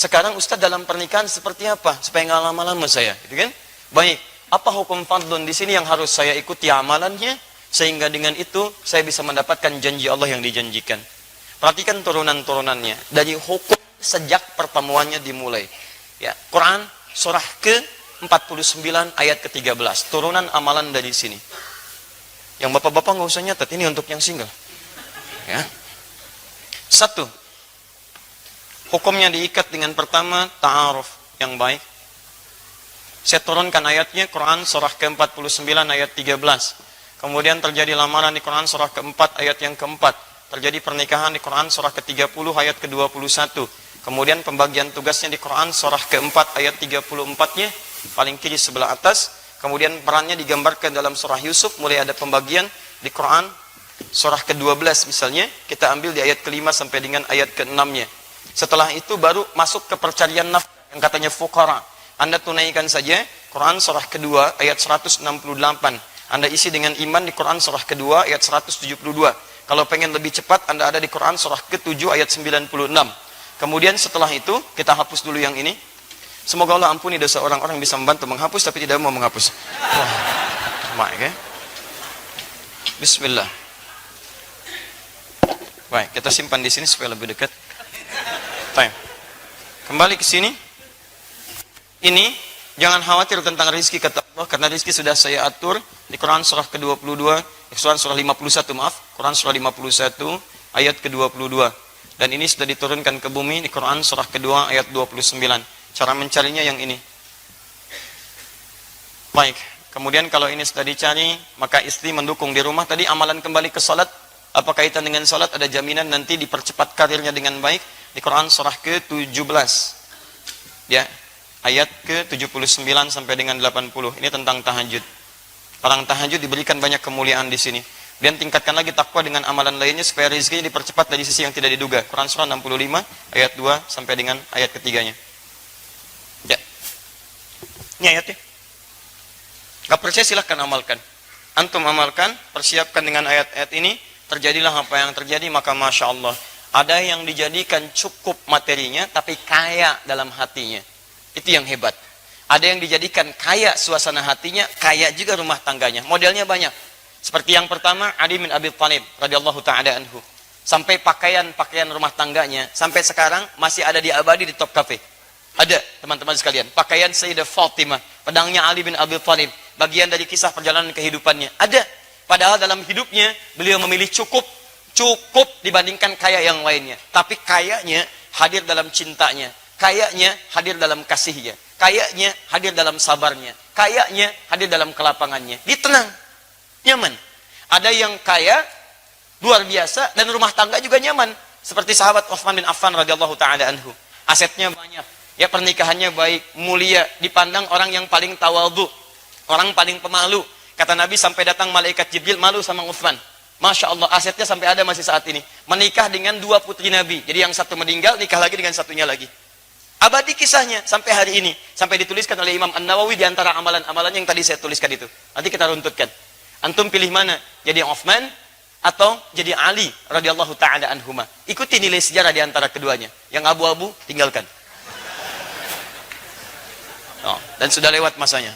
Sekarang Ustaz dalam pernikahan seperti apa? Supaya nggak lama-lama saya, gitu kan? Baik, apa hukum fardun di sini yang harus saya ikuti amalannya, sehingga dengan itu saya bisa mendapatkan janji Allah yang dijanjikan. Perhatikan turunan-turunannya. Dari hukum sejak pertemuannya dimulai. Ya, Quran surah ke-49 ayat ke-13. Turunan amalan dari sini. Yang bapak-bapak nggak usah nyatet, ini untuk yang single. Ya. 1. Hukumnya diikat dengan pertama ta'aruf yang baik. Saya turunkan ayatnya Quran surah ke-49 ayat 13. Kemudian terjadi lamaran di Quran surah ke-4 ayat yang ke-4. Terjadi pernikahan di Quran surah ke-30 ayat ke-21. Kemudian pembagian tugasnya di Quran surah ke-4 ayat 34-nya paling kiri sebelah atas. Kemudian perannya digambarkan dalam surah Yusuf, mulai ada pembagian di Quran surah ke-12 misalnya, kita ambil di ayat ke-5 sampai dengan ayat ke-6-nya. Setelah itu baru masuk ke percarian nafkah yang katanya fuqara. Anda tunaikan saja Quran surah kedua ayat 168. Anda isi dengan iman di Quran surah kedua ayat 172. Kalau pengen lebih cepat, Anda ada di Quran surah ke-7 ayat 96. Kemudian setelah itu, kita hapus dulu yang ini. Semoga Allah ampuni dosa orang-orang bisa membantu menghapus tapi tidak mau menghapus. Baik ya. Bismillah. Baik, kita simpan di sini supaya lebih dekat. Baik. Kembali ke sini. Ini jangan khawatir tentang rizki kata Allah, karena rizki sudah saya atur di Quran surah ke-22, Quran surah 51 maaf, Quran surah 51 ayat ke-22. Dan ini sudah diturunkan ke bumi di Quran surah kedua ayat 29. Cara mencarinya yang ini. Baik, kemudian kalau ini sudah dicari, maka istri mendukung di rumah. Tadi amalan kembali ke salat, apa kaitan dengan salat? Ada jaminan nanti dipercepat karirnya dengan baik di Quran surah ke-17. Ya. Ayat ke-79 sampai dengan 80. Ini tentang tahajud. Orang tahajud diberikan banyak kemuliaan di sini. Dan tingkatkan lagi takwa dengan amalan lainnya supaya rezekinya dipercepat dari sisi yang tidak diduga. Quran surah 65 ayat 2 sampai dengan ayat ketiganya. Ya. Ini ayatnya. Gak percaya silahkan amalkan. Antum amalkan, persiapkan dengan ayat-ayat ini. Terjadilah apa yang terjadi, maka Masya Allah. Ada yang dijadikan cukup materinya, tapi kaya dalam hatinya. Itu yang hebat. Ada yang dijadikan kaya suasana hatinya, kaya juga rumah tangganya. Modelnya banyak. Seperti yang pertama, Ali bin Abi Thalib radhiyallahu ta'ala anhu. Sampai pakaian rumah tangganya, sampai sekarang masih ada di abadi di Top Cafe. Ada, teman-teman sekalian. Pakaian Sayyidah Fatimah, pedangnya Ali bin Abi Thalib. Bagian dari kisah perjalanan kehidupannya. Ada. Padahal dalam hidupnya, beliau memilih cukup dibandingkan kaya yang lainnya. Tapi kayanya hadir dalam cintanya. Kayaknya hadir dalam kasihnya, kayaknya hadir dalam sabarnya, kayaknya hadir dalam kelapangannya. Dia tenang, nyaman. Ada yang kaya, luar biasa, dan rumah tangga juga nyaman. Seperti sahabat Utsman bin Affan radhiyallahu ta'ala anhu. Asetnya banyak, ya pernikahannya baik, mulia, dipandang orang yang paling tawadhu, orang paling pemalu. Kata Nabi sampai datang malaikat Jibril malu sama Utsman. Masya Allah, asetnya sampai ada masih saat ini. Menikah dengan 2 putri Nabi. Jadi yang satu meninggal, nikah lagi dengan satunya lagi. Abadi kisahnya sampai hari ini, sampai dituliskan oleh Imam An-Nawawi di antara amalan-amalan yang tadi saya tuliskan itu. Nanti kita runtutkan. Antum pilih mana? Jadi Utsman atau jadi Ali radhiyallahu taala anhuma. Ikuti nilai sejarah di antara keduanya. Yang abu-abu tinggalkan. Oh, dan sudah lewat masanya.